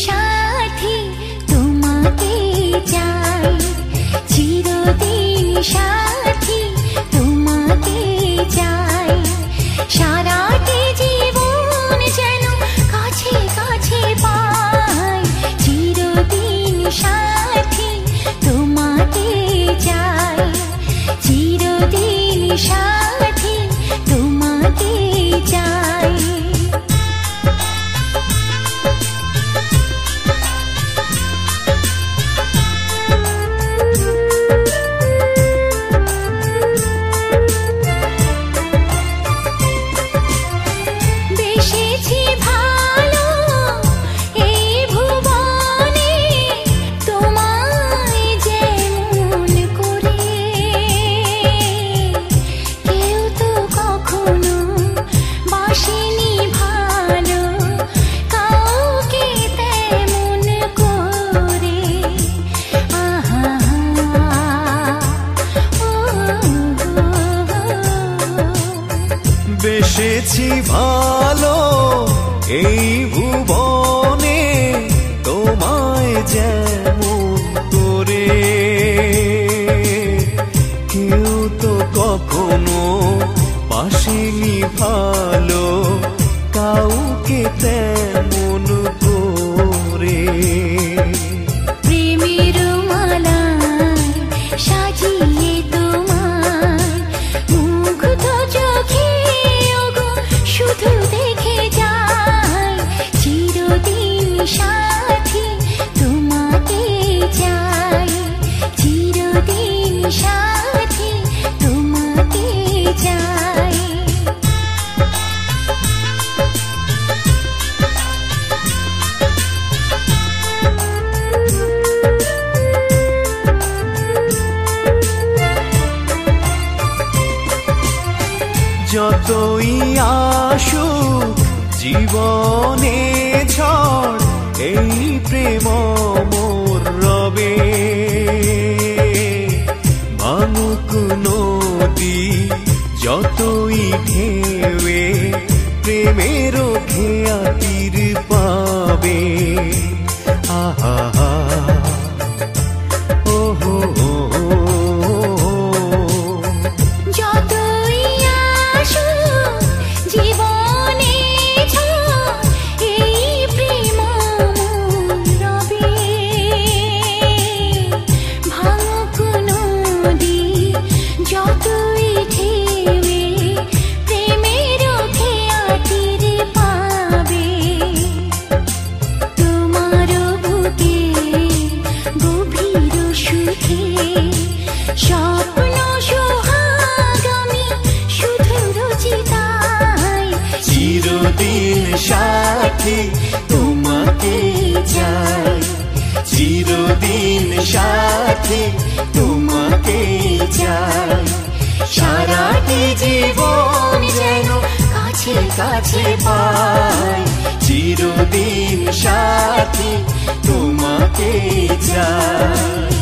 সাথী তোমাকে চাই, চিরদিন সাথী তোমাকে চাই, সারাটি জীবন যেন কাছে কাছে পাই, চিরদিন সাথী তোমাকে চাই, চিরদিন সাথী তোমাকে চাই। বেসেছি ভালো এই ভুবনে তোমায় যেমন করে, কেউ তো কখনো বাসেনি ভালো কাউকে তেমন করে। আহা বেসেছি ভালো এই ভুবনে তোমায় যেমন করে, কেউ তো কখনো বাসেনি ভালো কাউকে তেমন করে। প্রেমের মালায় সাজিয়ে তোমায় মুগ্ধ চোখে ওগো শুধু দেখে যাই, চিরদিন সাথী তোমাকে চাই, চিরদিন সাথী তোমাকে চাই। যতই আসুক জীবনে ঝড় এই প্রেম মোর রবে, ভাঙুক নদী যতই ঢেউয়ে প্রেমের খেয়া তীর পাবে। আহা ওহো যতই আসুক জীবনে ঝড় এই প্রেম রবে, ভাঙুক নদী যতই ঢেউয়ে প্রেমের খেয়া তীর পাবে। তোমার বুকে গভীর সুখে স্বপ্ন সোহাগ আমি শুধু রচিতাই, চিরদিন সাথী তোমাকে চাই, চিরদিন সাথী তোমাকে চাই, সারাটি জীবন যেন কাছে কাছে পাই, চিরদিন সাথী তোমাকে চাই।